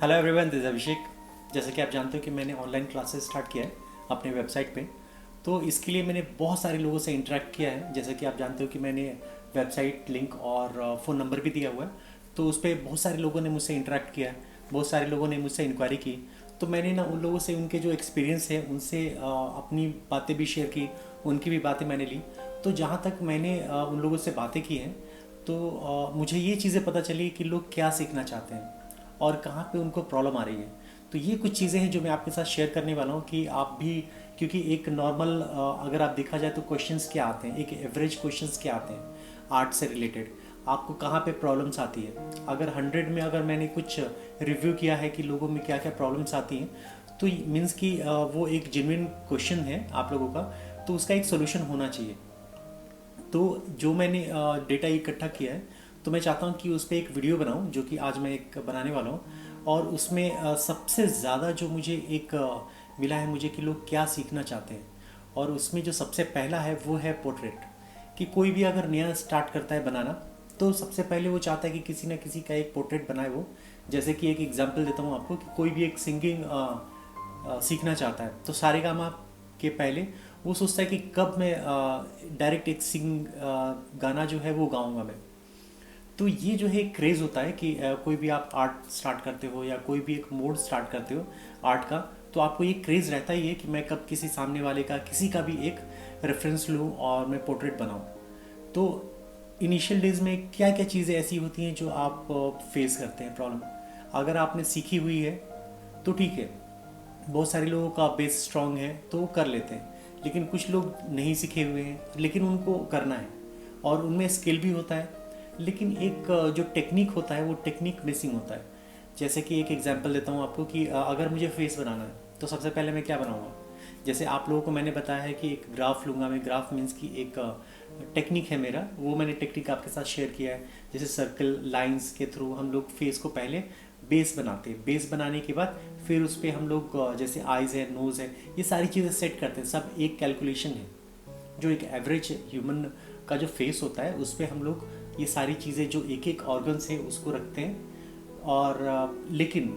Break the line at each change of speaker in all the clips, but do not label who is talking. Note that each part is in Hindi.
हेलो एवरीवन, दिस अभिषेक। जैसे कि आप जानते हो कि मैंने ऑनलाइन क्लासेस स्टार्ट किया है अपने वेबसाइट पे। तो इसके लिए मैंने बहुत सारे लोगों से इंटरेक्ट किया है। जैसे कि आप जानते हो कि मैंने वेबसाइट लिंक और फ़ोन नंबर भी दिया हुआ है। तो उस पर बहुत सारे लोगों ने मुझसे इंटरेक्ट किया है, बहुत सारे लोगों ने मुझसे इंक्वायरी की। तो मैंने ना उन लोगों से उनके जो एक्सपीरियंस है उनसे अपनी बातें भी शेयर की, उनकी भी बातें मैंने ली। तो जहाँ तक मैंने उन लोगों से बातें की हैं, तो मुझे ये चीज़ें पता चली कि लोग क्या सीखना चाहते हैं और कहाँ पे उनको प्रॉब्लम आ रही है। तो ये कुछ चीज़ें हैं जो मैं आपके साथ शेयर करने वाला हूँ कि आप भी, क्योंकि एक नॉर्मल अगर आप देखा जाए तो क्वेश्चंस क्या आते हैं, एक एवरेज क्वेश्चंस क्या आते हैं आर्ट से रिलेटेड, आपको कहाँ पे प्रॉब्लम्स आती है। अगर 100 में अगर मैंने कुछ रिव्यू किया है कि लोगों में क्या क्या प्रॉब्लम्स आती हैं, तो मीन्स कि वो एक जेन्युइन क्वेश्चन है आप लोगों का, तो उसका एक सोल्यूशन होना चाहिए। तो जो मैंने डेटा इकट्ठा किया है, तो मैं चाहता हूँ कि उस पर एक वीडियो बनाऊँ, जो कि आज मैं एक बनाने वाला हूँ। और उसमें सबसे ज़्यादा जो मुझे एक मिला है मुझे कि लोग क्या सीखना चाहते हैं। और उसमें जो सबसे पहला है वो है पोर्ट्रेट। कि कोई भी अगर नया स्टार्ट करता है बनाना, तो सबसे पहले वो चाहता है कि किसी ना किसी का एक पोर्ट्रेट बनाए वो। जैसे कि एक एग्जांपल देता हूँ आपको कि कोई भी एक सिंगिंग सीखना चाहता है, तो सारेगामा के पहले वो सोचता है कि कब मैं डायरेक्ट एक गाना जो है वो गाऊंगा मैं। तो ये जो है एक क्रेज़ होता है कि कोई भी आप आर्ट स्टार्ट करते हो या कोई भी एक मोड स्टार्ट करते हो आर्ट का, तो आपको ये क्रेज़ रहता ही है कि मैं कब किसी सामने वाले का किसी का भी एक रेफरेंस लूँ और मैं पोर्ट्रेट बनाऊँ। तो इनिशियल डेज में क्या क्या चीज़ें ऐसी होती हैं जो आप फेस करते हैं प्रॉब्लम। अगर आपने सीखी हुई है तो ठीक है, बहुत सारे लोगों का बेस स्ट्रांग है तो वो कर लेते हैं। लेकिन कुछ लोग नहीं सीखे हुए हैं लेकिन उनको करना है, और उनमें स्किल भी होता है, लेकिन एक जो टेक्निक होता है वो टेक्निक मिसिंग होता है। जैसे कि एक एग्जांपल देता हूँ आपको कि अगर मुझे फेस बनाना है तो सबसे पहले मैं क्या बनाऊँगा। जैसे आप लोगों को मैंने बताया है कि एक ग्राफ लूँगा मैं। ग्राफ मीन्स की एक टेक्निक है मेरा, वो मैंने टेक्निक आपके साथ शेयर किया है। जैसे सर्कल लाइंस के थ्रू हम लोग फेस को पहले बेस बनाते हैं, बेस बनाने के बाद फिर उस पर हम लोग जैसे आइज़ है, नोज़ है, ये सारी चीज़ें सेट करते हैं। सब एक कैलकुलेशन है। जो एक एवरेज ह्यूमन का जो फेस होता है उस पर हम लोग ये सारी चीज़ें जो एक एक ऑर्गन्स है उसको रखते हैं। और लेकिन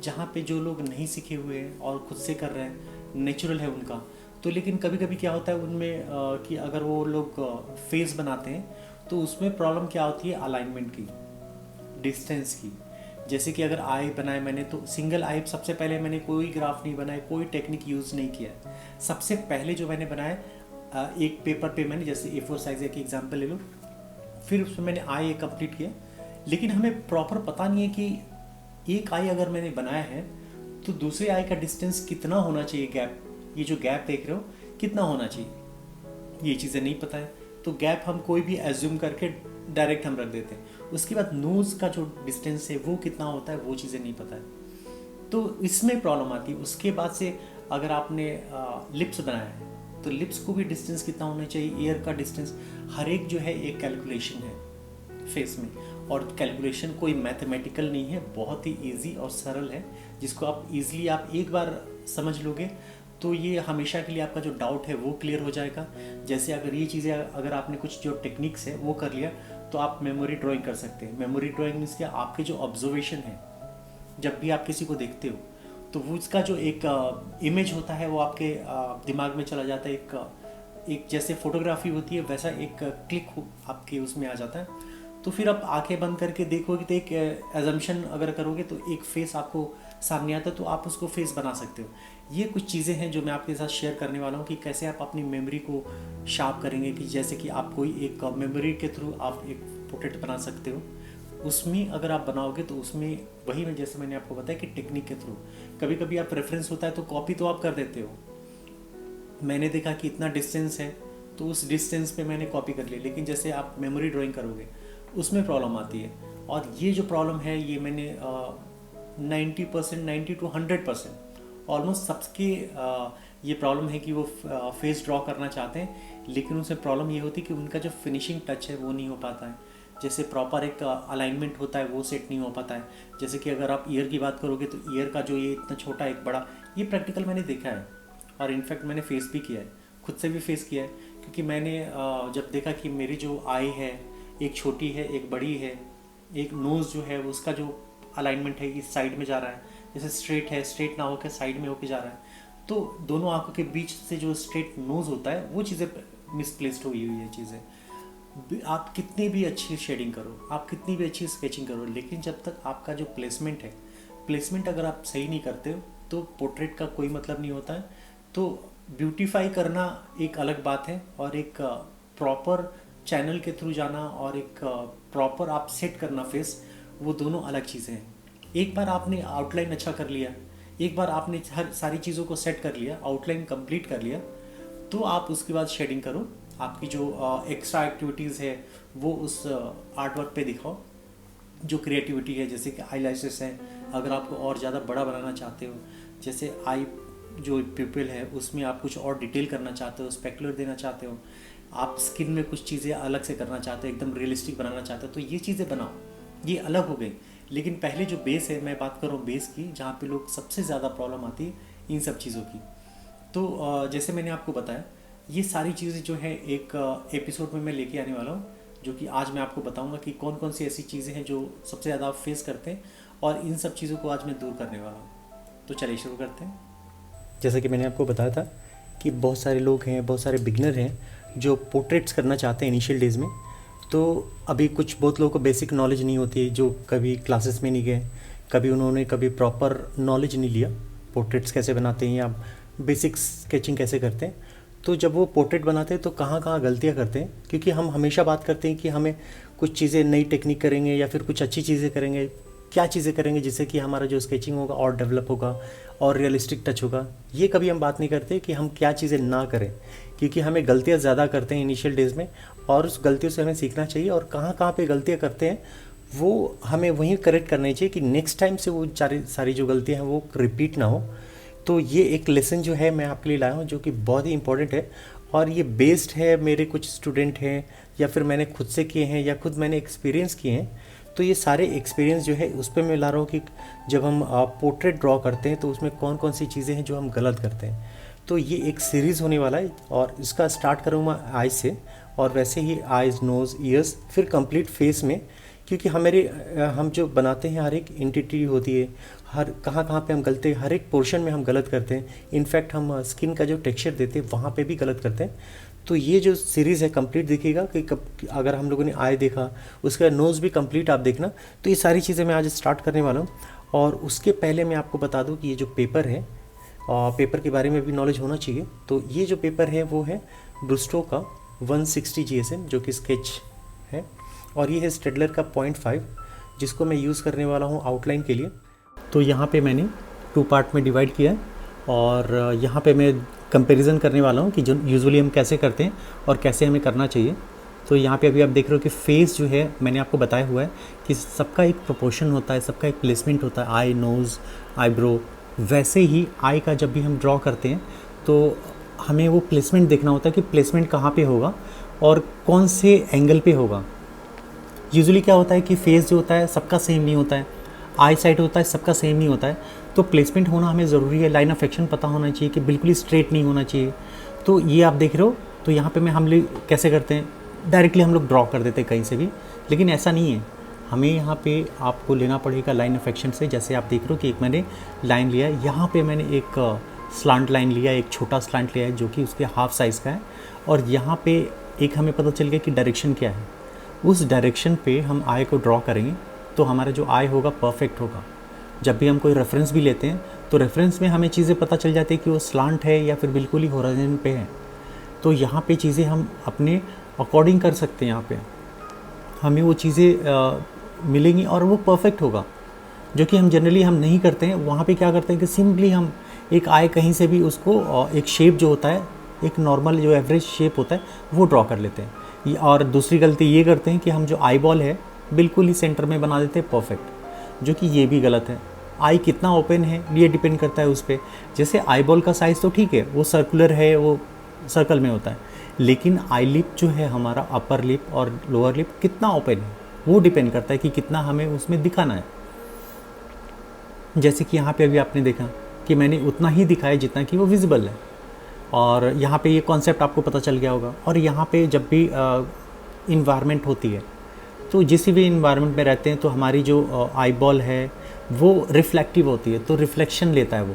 जहाँ पे जो लोग नहीं सीखे हुए हैं और खुद से कर रहे हैं, नेचुरल है उनका, तो लेकिन कभी कभी क्या होता है उनमें कि अगर वो लोग फेस बनाते हैं तो उसमें प्रॉब्लम क्या होती है, अलाइनमेंट की, डिस्टेंस की। जैसे कि अगर आई बनाए मैंने, तो सिंगल आई सबसे पहले मैंने कोई ग्राफ नहीं बनाया, कोई टेक्निक यूज़ नहीं किया है। सबसे पहले जो मैंने बनाया एक पेपर पे मैंने, जैसे A4 साइज एक एग्जांपल ले लो, फिर उसमें मैंने आई कंप्लीट किया। लेकिन हमें प्रॉपर पता नहीं है कि एक आई अगर मैंने बनाया है तो दूसरे आई का डिस्टेंस कितना होना चाहिए, गैप, ये जो गैप देख रहे हो कितना होना चाहिए, ये चीज़ें नहीं पता है। तो गैप हम कोई भी एज्यूम करके डायरेक्ट हम रख देते हैं। उसके बाद नोज़ का जो डिस्टेंस है वो कितना होता है, वो चीज़ें नहीं पता है, तो इसमें प्रॉब्लम आती है। उसके बाद से अगर आपने लिप्स बनाया है तो लिप्स को भी डिस्टेंस कितना होना चाहिए, ईयर का डिस्टेंस, हर एक जो है एक कैलकुलेशन है फेस में। और कैलकुलेशन कोई मैथमेटिकल नहीं है, बहुत ही इजी और सरल है, जिसको आप इजीली आप एक बार समझ लोगे तो ये हमेशा के लिए आपका जो डाउट है वो क्लियर हो जाएगा। जैसे अगर ये चीज़ें, अगर आपने कुछ जो टेक्निक्स है वो कर लिया, तो आप मेमोरी ड्राइंग कर सकते हैं। मेमोरी ड्राइंग मीन्स क्या, आपके जो ऑब्जर्वेशन है, जब भी आप किसी को देखते हो तो वो उसका जो एक इमेज होता है वो आपके दिमाग में चला जाता है। एक जैसे फोटोग्राफी होती है वैसा एक क्लिक आपके उसमें आ जाता है। तो फिर आप आंखें बंद करके देखोगे तो एक एजम्पशन अगर करोगे तो एक फेस आपको सामने आता है, तो आप उसको फेस बना सकते हो। ये कुछ चीज़ें हैं जो मैं आपके साथ शेयर करने वाला हूँ कि कैसे आप अपनी मेमोरी को शार्प करेंगे। कि जैसे कि आप कोई एक मेमोरी के थ्रू आप एक पोर्ट्रेट बना सकते हो। उसमें अगर आप बनाओगे तो उसमें वही, मैं जैसे मैंने आपको बताया कि टेक्निक के थ्रू कभी कभी आप रेफरेंस होता है तो कॉपी तो आप कर देते हो। मैंने देखा कि इतना डिस्टेंस है तो उस डिस्टेंस पे मैंने कॉपी कर ली, लेकिन जैसे आप मेमोरी ड्राइंग करोगे उसमें प्रॉब्लम आती है। और ये जो प्रॉब्लम है ये मैंने 90%, 90 to 100% ऑलमोस्ट सबके ये प्रॉब्लम है कि वो फेस ड्रॉ करना चाहते हैं, लेकिन उसमें प्रॉब्लम ये होती है कि उनका जो फिनिशिंग टच है वो नहीं हो पाता है। जैसे प्रॉपर एक अलाइनमेंट होता है वो सेट नहीं हो पाता है। जैसे कि अगर आप ईयर की बात करोगे तो ईयर का जो ये इतना छोटा एक बड़ा, ये प्रैक्टिकल मैंने देखा है। और इनफैक्ट मैंने फेस भी किया है, खुद से भी फेस किया है। क्योंकि मैंने जब देखा कि मेरी जो आई है एक छोटी है एक बड़ी है, एक नोज़ जो है उसका जो अलाइनमेंट है इस साइड में जा रहा है, जैसे स्ट्रेट है, स्ट्रेट ना होकर साइड में होकर जा रहा है, तो दोनों आंखों के बीच से जो स्ट्रेट नोज होता है वो चीज़ें मिसप्लेस्ड हुई हुई है चीज़ें। आप कितनी भी अच्छी शेडिंग करो, आप कितनी भी अच्छी स्केचिंग करो, लेकिन जब तक आपका जो प्लेसमेंट है, प्लेसमेंट अगर आप सही नहीं करते हो तो पोर्ट्रेट का कोई मतलब नहीं होता है। तो ब्यूटीफाई करना एक अलग बात है, और एक प्रॉपर चैनल के थ्रू जाना और एक प्रॉपर आप सेट करना फेस, वो दोनों अलग चीज़ें हैं। एक बार आपने आउटलाइन अच्छा कर लिया, एक बार आपने हर सारी चीज़ों को सेट कर लिया, आउटलाइन कंप्लीट कर लिया, तो आप उसके बाद शेडिंग करो। आपकी जो एक्स्ट्रा एक्टिविटीज़ है वो उस आर्ट वर्क पे दिखाओ। जो क्रिएटिविटी है, जैसे कि आई लैशेस हैं, अगर आपको और ज़्यादा बड़ा बनाना चाहते हो, जैसे आई जो पिपल है उसमें आप कुछ और डिटेल करना चाहते हो, स्पेकुलर देना चाहते हो, आप स्किन में कुछ चीज़ें अलग से करना चाहते हो, एकदम रियलिस्टिक बनाना चाहते हो, तो ये चीज़ें बनाओ, ये अलग हो गई। लेकिन पहले जो बेस है, मैं बात कर रहा हूँ बेस की, जहाँ पे लोग सबसे ज़्यादा प्रॉब्लम आती है इन सब चीज़ों की। तो जैसे मैंने आपको बताया, ये सारी चीज़ें जो है एक एपिसोड में मैं लेके आने वाला हूँ, जो कि आज मैं आपको बताऊंगा कि कौन कौन सी ऐसी चीज़ें हैं जो सबसे ज़्यादा आप फेस करते हैं, और इन सब चीज़ों को आज मैं दूर करने वाला हूँ। तो चलिए शुरू करते हैं। जैसा कि मैंने आपको बताया था कि बहुत सारे लोग हैं, बहुत सारे बिगनर हैं जो पोर्ट्रेट्स करना चाहते हैं इनिशियल डेज़ में। तो अभी बहुत लोगों को बेसिक नॉलेज नहीं होती है, जो कभी क्लासेस में नहीं गए, कभी प्रॉपर नॉलेज नहीं लिया पोर्ट्रेट्स कैसे बनाते हैं या बेसिक स्केचिंग कैसे करते हैं। तो जब वो पोर्ट्रेट बनाते हैं तो कहाँ कहाँ गलतियाँ करते हैं, क्योंकि हम हमेशा बात करते हैं कि हमें कुछ चीज़ें नई टेक्निक करेंगे या फिर कुछ अच्छी चीज़ें करेंगे, क्या चीज़ें करेंगे जिससे कि हमारा जो स्केचिंग होगा और डेवलप होगा और रियलिस्टिक टच होगा। ये कभी हम बात नहीं करते कि हम क्या चीज़ें ना करें, क्योंकि हमें गलतियाँ ज़्यादा करते हैं इनिशियल डेज़ में, और उस गलतियों से हमें सीखना चाहिए, और कहाँ कहाँ पे गलतियाँ करते हैं वो हमें वहीं करेक्ट करनी चाहिए कि नेक्स्ट टाइम से वो सारी जो गलतियाँ हैं वो रिपीट ना हो। तो ये एक लेसन जो है मैं आपके लिए लाया हूँ, जो कि बहुत ही इंपॉर्टेंट है, और ये बेस्ड है मेरे कुछ स्टूडेंट हैं, या फिर मैंने खुद से किए हैं, या खुद मैंने एक्सपीरियंस किए हैं। तो ये सारे एक्सपीरियंस जो है उस पर मैं ला रहा हूँ कि जब हम पोर्ट्रेट ड्रॉ करते हैं तो उसमें कौन कौन सी चीज़ें हैं जो हम गलत करते हैं। तो ये एक सीरीज़ होने वाला है, और इसका स्टार्ट करूँगा आई से, और वैसे ही आइज़, नोज़, ईयर्स, फिर कंप्लीट फेस में, क्योंकि हम जो बनाते हैं हर एक एंटिटी होती है, हर कहाँ कहाँ पे हम गलते, हर एक पोर्शन में हम गलत करते हैं। इनफैक्ट हम स्किन का जो टेक्सचर देते हैं वहाँ पे भी गलत करते हैं। तो ये जो सीरीज़ है कंप्लीट देखिएगा कि अगर हम लोगों ने आई देखा, उसका नोज़ भी कंप्लीट आप देखना। तो ये सारी चीज़ें मैं आज स्टार्ट करने वाला हूँ। और उसके पहले मैं आपको बता दूँ कि ये जो पेपर है, पेपर के बारे में भी नॉलेज होना चाहिए। तो ये जो पेपर है वो है ब्रूस्टो का 160 GSM, जो कि स्केच है, और ये है स्टेडलर का 0.5, जिसको मैं यूज़ करने वाला हूँ आउटलाइन के लिए। तो यहाँ पे मैंने 2 पार्ट में डिवाइड किया है, और यहाँ पे मैं कंपैरिजन करने वाला हूँ कि जो यूजुअली हम कैसे करते हैं और कैसे हमें करना चाहिए। तो यहाँ पे अभी आप देख रहे हो कि फेस जो है मैंने आपको बताया हुआ है कि सबका एक प्रोपोर्शन होता है, सबका एक प्लेसमेंट होता है, आई, नोज़, आईब्रो। वैसे ही आई का जब भी हम ड्रॉ करते हैं तो हमें वो प्लेसमेंट देखना होता है कि प्लेसमेंट कहाँ पे होगा और कौन से एंगल पे होगा। यूजुअली क्या होता है कि फेस जो होता है सबका सेम नहीं होता है, आई साइड होता है सबका सेम नहीं होता है, तो प्लेसमेंट होना हमें ज़रूरी है। लाइन ऑफ एक्शन पता होना चाहिए कि बिल्कुल ही स्ट्रेट नहीं होना चाहिए। तो ये आप देख रहे हो, तो यहाँ पे हम लोग कैसे करते हैं, डायरेक्टली हम लोग ड्रॉ कर देते हैं कहीं से भी, लेकिन ऐसा नहीं है। हमें यहाँ पे आपको लेना पड़ेगा लाइन ऑफ एक्शन से। जैसे आप देख रहे हो कि एक मैंने लाइन लिया है, यहाँ पे मैंने एक स्लांट लाइन लिया है, एक छोटा स्लांट लिया है जो कि उसके हाफ साइज़ का है, और यहाँ पे एक हमें पता चल गया कि डायरेक्शन क्या है। उस डायरेक्शन पे हम आई को ड्रॉ करेंगे तो हमारा जो आई होगा परफेक्ट होगा। जब भी हम कोई रेफरेंस भी लेते हैं तो रेफरेंस में हमें चीज़ें पता चल जाती है कि वो स्लांट है या फिर बिल्कुल ही हॉरिजॉन्टल पे है। तो यहाँ पे चीज़ें हम अपने अकॉर्डिंग कर सकते हैं। यहाँ पे हमें वो चीज़ें मिलेंगी और वो परफेक्ट होगा, जो कि हम जनरली हम नहीं करते हैं। वहाँ पे क्या करते हैं कि सिंपली हम एक आई कहीं से भी उसको एक शेप जो होता है, एक नॉर्मल जो एवरेज शेप होता है वो ड्रॉ कर लेते हैं। और दूसरी गलती ये करते हैं कि हम जो आई बॉल है बिल्कुल ही सेंटर में बना देते हैं परफेक्ट, जो कि ये भी गलत है। आई कितना ओपन है ये डिपेंड करता है उस पर। जैसे आई बॉल का साइज़ तो ठीक है, वो सर्कुलर है, वो सर्कल में होता है, लेकिन आई लिप जो है हमारा, अपर लिप और लोअर लिप कितना ओपन है वो डिपेंड करता है कि कितना हमें उसमें दिखाना है। जैसे कि यहाँ पे अभी आपने देखा कि मैंने उतना ही दिखाया जितना कि वो विजिबल है, और यहाँ पे ये कॉन्सेप्ट आपको पता चल गया होगा। और यहाँ पे जब भी इन्वायरमेंट होती है, तो जिस भी इन्वायरमेंट में रहते हैं तो हमारी जो आई बॉल है वो रिफ्लेक्टिव होती है, तो रिफ्लेक्शन लेता है वो।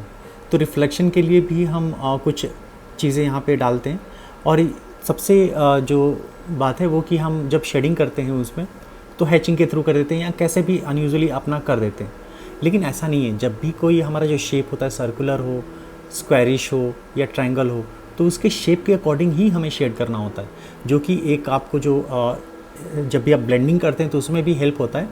तो रिफ्लेक्शन के लिए भी हम कुछ चीज़ें यहाँ पे डालते हैं। और सबसे जो बात है वो कि हम जब शेडिंग करते हैं उसमें तो हैचिंग के थ्रू कर देते हैं या कैसे भी अनयूजुअली अपना कर देते हैं। लेकिन ऐसा नहीं है, जब भी कोई हमारा जो शेप होता है सर्कुलर हो, स्क्वायरिश हो या ट्रायंगल हो, तो उसके शेप के अकॉर्डिंग ही हमें शेड करना होता है, जो कि एक आपको जो जब भी आप ब्लेंडिंग करते हैं तो उसमें भी हेल्प होता है,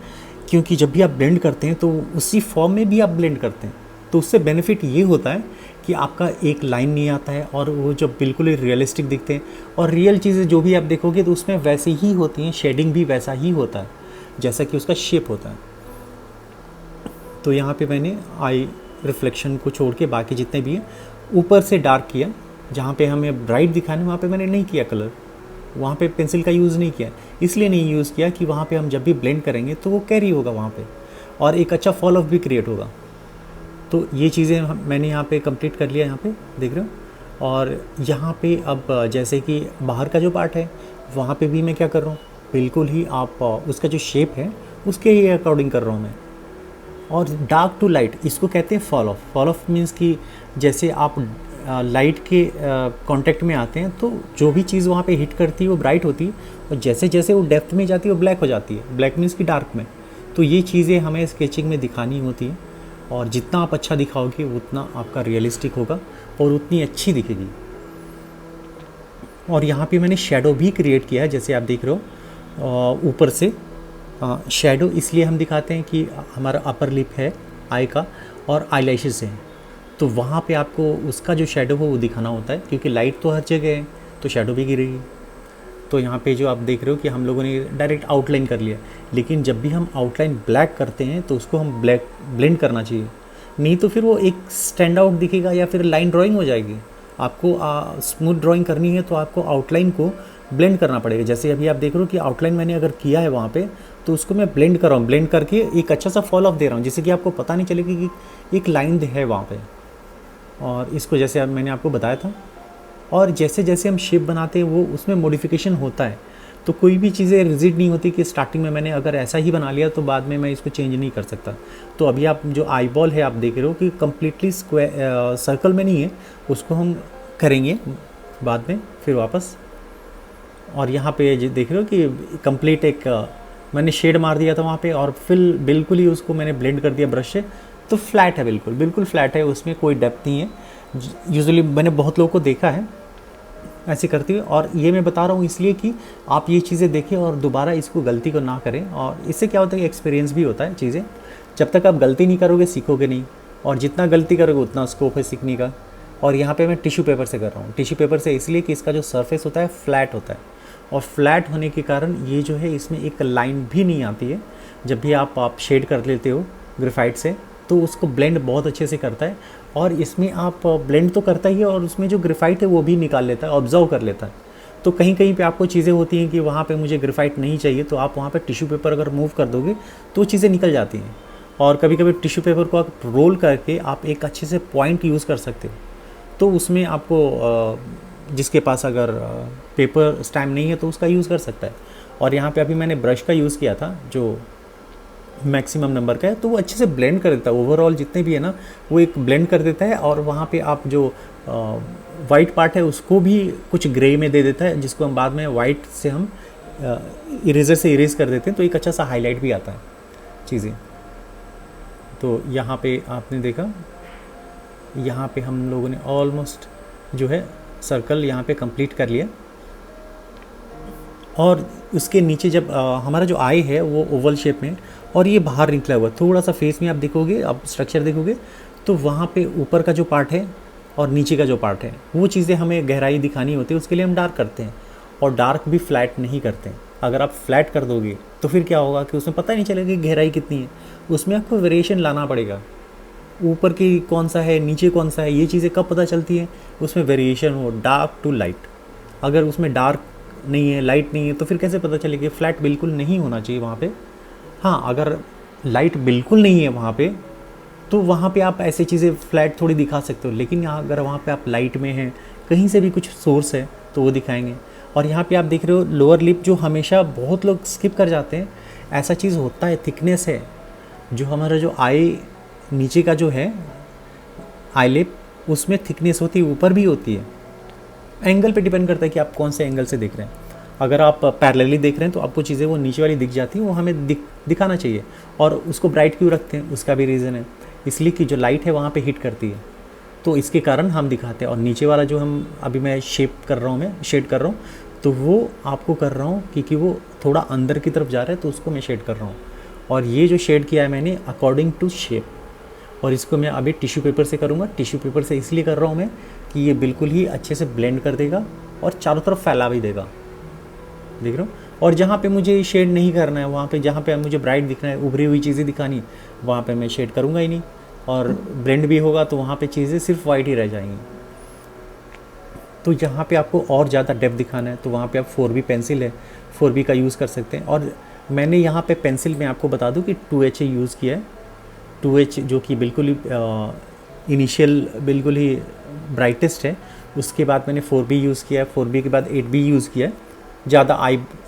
क्योंकि जब भी आप ब्लेंड करते हैं तो उसी फॉर्म में भी आप ब्लेंड करते हैं, तो उससे बेनिफिट ये होता है कि आपका एक लाइन नहीं आता है और वो जब बिल्कुल ही रियलिस्टिक दिखते हैं। और रियल चीज़ें जो भी आप देखोगे तो उसमें वैसे ही होती हैं, शेडिंग भी वैसा ही होता है जैसा कि उसका शेप होता है। तो यहाँ पे मैंने आई रिफ्लेक्शन को छोड़ के बाकी जितने भी हैं ऊपर से डार्क किया। जहाँ पे हमें ब्राइट दिखाने वहाँ पे मैंने नहीं किया कलर, वहाँ पे पेंसिल का यूज़ नहीं किया। इसलिए नहीं यूज़ किया कि वहाँ पे हम जब भी ब्लेंड करेंगे तो वो कैरी होगा वहाँ पे और एक अच्छा फॉल ऑफ भी क्रिएट होगा। तो ये चीज़ें मैंने यहाँ पे कंप्लीट कर लिया, यहाँ पे देख रहे हो। और यहाँ पे अब जैसे कि बाहर का जो पार्ट है वहाँ पे भी मैं क्या कर रहा हूँ, बिल्कुल ही आप उसका जो शेप है उसके ही अकॉर्डिंग कर रहा हूँ मैं। और डार्क टू लाइट इसको कहते हैं fall of. Fall of means कि जैसे आप लाइट के कांटेक्ट में आते हैं तो जो भी चीज़ वहाँ पे हिट करती है वो ब्राइट होती है, और जैसे जैसे वो डेप्थ में जाती है वो ब्लैक हो जाती है। ब्लैक मीन्स कि डार्क में। तो ये चीज़ें हमें स्केचिंग में दिखानी होती है, और जितना आप अच्छा दिखाओगे उतना आपका रियलिस्टिक होगा और उतनी अच्छी दिखेगी। और यहाँ पे मैंने शेडो भी क्रिएट किया है, जैसे आप देख रहे हो ऊपर से शेडो इसलिए हम दिखाते हैं कि हमारा अपर लिप है आई का और आईलैशेस हैं, तो वहाँ पे आपको उसका जो शेडो हो वो दिखाना होता है, क्योंकि लाइट तो हर जगह है तो शेडो भी गिरेगी। तो यहाँ पे जो आप देख रहे हो कि हम लोगों ने डायरेक्ट आउटलाइन कर लिया, लेकिन जब भी हम आउटलाइन ब्लैक करते हैं तो उसको हम ब्लैक ब्लेंड करना चाहिए, नहीं तो फिर वो एक स्टैंड आउट दिखेगा या फिर लाइन ड्राइंग हो जाएगी। आपको स्मूथ ड्राइंग करनी है तो आपको आउटलाइन को ब्लेंड करना पड़ेगा। जैसे अभी आप देख रहे हो कि आउटलाइन मैंने अगर किया है वहाँ पे, तो उसको मैं ब्लेंड कर रहा हूँ, ब्लेंड करके एक अच्छा सा फॉल ऑफ दे रहा हूँ, जिससे कि आपको पता नहीं चलेगा कि एक लाइन है वहाँ पे। और इसको जैसे अब मैंने आपको बताया था, और जैसे जैसे हम शेप बनाते हैं वो उसमें मॉडिफिकेशन होता है। तो कोई भी चीज़ें रिजिड नहीं होती कि स्टार्टिंग में मैंने अगर ऐसा ही बना लिया तो बाद में मैं इसको चेंज नहीं कर सकता। तो अभी आप जो आई बॉल है आप देख रहे हो कि कम्प्लीटली स्क्वायर सर्कल में नहीं है, उसको हम करेंगे बाद में फिर वापस। और यहाँ पे देख रहे हो कि कंप्लीट एक मैंने शेड मार दिया था वहाँ पे, और फिर बिल्कुल ही उसको मैंने ब्लेंड कर दिया ब्रश से, तो फ्लैट है, बिल्कुल बिल्कुल फ्लैट है, उसमें कोई डेप्थ नहीं है। यूजुअली मैंने बहुत लोगों को देखा है ऐसे करते हुए, और ये मैं बता रहा हूँ इसलिए कि आप ये चीज़ें देखें और दोबारा इसको गलती को ना करें। और इससे क्या होता है कि एक्सपीरियंस भी होता है चीज़ें। जब तक आप गलती नहीं करोगे सीखोगे नहीं, और जितना गलती करोगे उतना स्कोप है सीखने का। और यहाँ पे मैं टिश्यू पेपर से कर रहा हूँ। टिश्यू पेपर से इसलिए कि इसका जो सरफेस होता है फ्लैट होता है, और फ्लैट होने के कारण ये जो है इसमें एक लाइन भी नहीं आती है। जब भी आप शेड कर लेते हो ग्रेफाइट से तो उसको ब्लेंड बहुत अच्छे से करता है, और इसमें आप ब्लेंड तो करता ही है और उसमें जो ग्रेफाइट है वो भी निकाल लेता है, ऑब्जर्व कर लेता है। तो कहीं कहीं पे आपको चीज़ें होती हैं कि वहाँ पे मुझे ग्रेफाइट नहीं चाहिए, तो आप वहाँ पे टिश्यू पेपर अगर मूव कर दोगे तो चीज़ें निकल जाती हैं। और कभी कभी टिश्यू पेपर को आप रोल करके आप एक अच्छे से पॉइंट यूज़ कर सकते हो। तो उसमें आपको जिसके पास अगर पेपर स्टैम्प नहीं है तो उसका यूज़ कर सकता है। और यहाँ पे अभी मैंने ब्रश का यूज़ किया था जो मैक्सिमम नंबर का है, तो वो अच्छे से ब्लेंड कर देता है। ओवरऑल जितने भी है ना वो एक ब्लेंड कर देता है, और वहाँ पे आप जो वाइट पार्ट है उसको भी कुछ ग्रे में दे देता है, जिसको हम बाद में वाइट से हम इरेजर से इरेज कर देते हैं, तो एक अच्छा सा हाईलाइट भी आता है चीज़ें। तो यहाँ पे आपने देखा, यहाँ पे हम लोगों ने ऑलमोस्ट जो है सर्कल यहाँ पे कंप्लीट कर लिया। और उसके नीचे जब हमारा जो आई है वो ओवल शेप में, और ये बाहर निकला हुआ थोड़ा सा फेस में आप देखोगे, आप स्ट्रक्चर देखोगे तो वहाँ पे ऊपर का जो पार्ट है और नीचे का जो पार्ट है वो चीज़ें हमें गहराई दिखानी होती है, उसके लिए हम डार्क करते हैं। और डार्क भी फ्लैट नहीं करते हैं। अगर आप फ्लैट कर दोगे तो फिर क्या होगा कि उसमें पता नहीं चलेगा कि गहराई कितनी है, उसमें आपको वेरिएशन लाना पड़ेगा। ऊपर की कौन सा है नीचे कौन सा है ये चीज़ें कब पता चलती हैं, उसमें वेरिएशन हो डार्क टू लाइट। अगर उसमें डार्क नहीं है लाइट नहीं है तो फिर कैसे पता चलेगा? फ्लैट बिल्कुल नहीं होना चाहिए वहाँ पे। हाँ, अगर लाइट बिल्कुल नहीं है वहाँ पे तो वहाँ पे आप ऐसी चीज़ें फ्लैट थोड़ी दिखा सकते हो, लेकिन यहाँ अगर वहाँ पे आप लाइट में हैं, कहीं से भी कुछ सोर्स है तो वो दिखाएंगे। और यहाँ पे आप देख रहे हो लोअर लिप, जो हमेशा बहुत लोग स्किप कर जाते हैं, ऐसा चीज़ होता है, थिकनेस है जो हमारा जो आई नीचे का जो है आईलिप उसमें थिकनेस होती है, ऊपर भी होती है। एंगल पे डिपेंड करता है कि आप कौन से एंगल से देख रहे हैं। अगर आप पैरेलली देख रहे हैं तो आपको चीज़ें वो नीचे वाली दिख जाती हैं, वो हमें दिखाना चाहिए। और उसको ब्राइट क्यों रखते हैं, उसका भी रीज़न है, इसलिए कि जो लाइट है वहाँ पे हिट करती है, तो इसके कारण हम दिखाते हैं। और नीचे वाला जो हम अभी मैं शेड कर रहा हूँ, तो वो आपको कर रहा हूँ क्योंकि वो थोड़ा अंदर की तरफ जा रहा है, तो उसको मैं शेड कर रहा हूँ। और ये जो शेड किया है मैंने अकॉर्डिंग टू शेप, और इसको मैं अभी टिश्यू पेपर से करूँगा। टिश्यू पेपर से इसलिए कर रहा हूँ मैं कि ये बिल्कुल ही अच्छे से ब्लेंड कर देगा और चारों तरफ फैला भी देगा, देख रहे हो। और जहाँ पे मुझे शेड नहीं करना है, वहाँ पे जहाँ पे मुझे ब्राइट दिखना है, उभरी हुई चीज़ें दिखानी, वहाँ पे मैं शेड करूँगा ही नहीं। और ब्लेंड भी होगा तो वहाँ पे चीज़ें सिर्फ वाइट ही रह जाएंगी। तो जहाँ पे आपको और ज़्यादा डेप्थ दिखाना है तो वहाँ पे आप 4B पेंसिल है, 4B का यूज़ कर सकते हैं। और मैंने यहाँ पे पेंसिल में आपको बता दूँ कि 2H यूज़ किया है। 2H जो कि बिल्कुल ही इनिशियल बिल्कुल ही ब्राइटेस्ट है। उसके बाद मैंने 4B यूज़ किया है, 4B के बाद 8B यूज़ किया है। ज़्यादा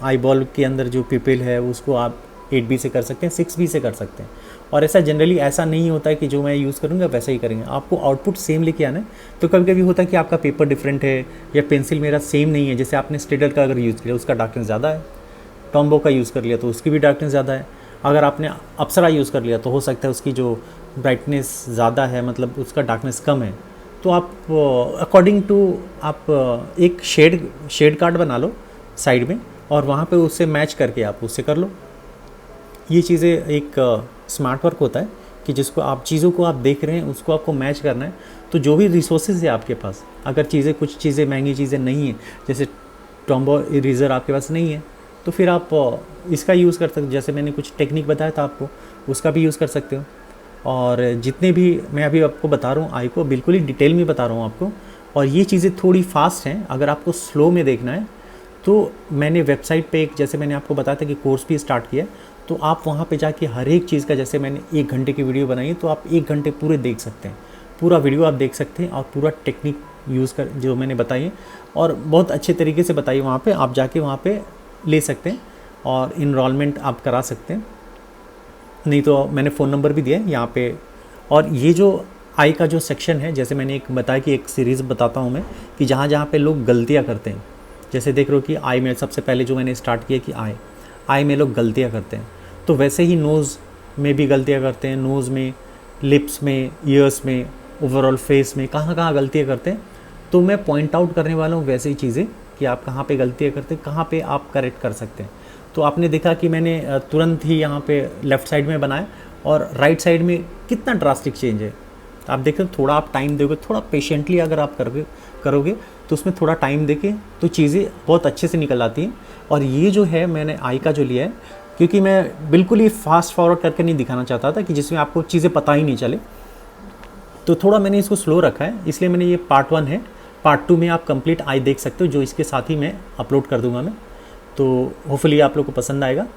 आई बॉल के अंदर जो पिपिल है उसको आप 8B से कर सकते हैं, 6B से कर सकते हैं। और ऐसा जनरली ऐसा नहीं होता है कि जो मैं यूज़ करूँगा वैसा ही करेंगे, आपको आउटपुट सेम लेके आना है। तो कभी कभी होता है कि आपका पेपर डिफरेंट है या पेंसिल मेरा सेम नहीं है। जैसे आपने स्टेडर का अगर यूज़ किया उसका डार्कनेस ज़्यादा है, टॉम्बो का यूज़ कर लिया तो उसकी भी डार्कनेस ज़्यादा है। अगर आपने अप्सरा यूज़ कर लिया तो हो सकता है उसकी जो ब्राइटनेस ज़्यादा है, मतलब उसका डार्कनेस कम है। तो आप अकॉर्डिंग टू आप एक शेड कार्ड बना लो साइड में, और वहाँ पे उससे मैच करके आप उससे कर लो। ये चीज़ें एक स्मार्ट वर्क होता है कि जिसको आप चीज़ों को आप देख रहे हैं उसको आपको मैच करना है। तो जो भी रिसोर्सेज है आपके पास, अगर कुछ चीज़ें महंगी चीज़ें नहीं हैं, जैसे टॉम्बो इरेज़र आपके पास नहीं है, तो फिर आप इसका यूज़ कर सकते हो। जैसे मैंने कुछ टेक्निक बताया था आपको, उसका भी यूज़ कर सकते हो। और जितने भी मैं अभी आपको बता रहा हूँ आई को बिल्कुल ही डिटेल में बता रहा हूँ आपको। और ये चीज़ें थोड़ी फास्ट हैं, अगर आपको स्लो में देखना है तो मैंने वेबसाइट पे एक, जैसे मैंने आपको बताया था कि कोर्स भी स्टार्ट किया, तो आप वहाँ पे जाके हर एक चीज़ का, जैसे मैंने 1 घंटे की वीडियो बनाई है तो आप 1 घंटे पूरे देख सकते हैं, पूरा वीडियो आप देख सकते हैं और पूरा टेक्निक यूज़ कर जो मैंने बताई है और बहुत अच्छे तरीके से बताई, वहाँ पे आप जाके वहाँ पे ले सकते हैं और इनरोलमेंट आप करा सकते हैं। नहीं तो मैंने फ़ोन नंबर भी दिया है यहाँ पे। और ये जो आई का जो सेक्शन है, जैसे मैंने एक बताया कि एक सीरीज़ बताता हूँ मैं कि जहाँ जहाँ पे लोग गलतियाँ करते हैं, जैसे देख रहे हो कि आई में सबसे पहले जो मैंने स्टार्ट किया कि आई में लोग गलतियाँ करते हैं, तो वैसे ही नोज़ में भी गलतियाँ करते हैं। नोज़ में, लिप्स में, ईयर्स में, ओवरऑल फेस में कहाँ कहाँ गलतियाँ करते हैं, तो मैं पॉइंट आउट करने वाला हूँ वैसे ही चीज़ें कि आप कहाँ पे गलतियाँ करते हैं, कहाँ पे आप करेक्ट कर सकते हैं। तो आपने देखा कि मैंने तुरंत ही यहाँ पे लेफ़्ट साइड में बनाया और राइट साइड में कितना ड्रास्टिक चेंज है। आप देखो, थोड़ा आप टाइम दोगे, थोड़ा पेशेंटली अगर आप करोगे तो उसमें थोड़ा टाइम देके तो चीज़ें बहुत अच्छे से निकल आती हैं। और ये जो है मैंने आई का जो लिया है, क्योंकि मैं बिल्कुल ही फास्ट फॉरवर्ड करके नहीं दिखाना चाहता था कि जिसमें आपको चीज़ें पता ही नहीं चले, तो थोड़ा मैंने इसको स्लो रखा है। इसलिए मैंने ये पार्ट 1 है, पार्ट 2 में आप कंप्लीट आई देख सकते हो, जो इसके साथ ही मैं अपलोड कर दूंगा मैं। तो होपफुली आप लोग को पसंद आएगा।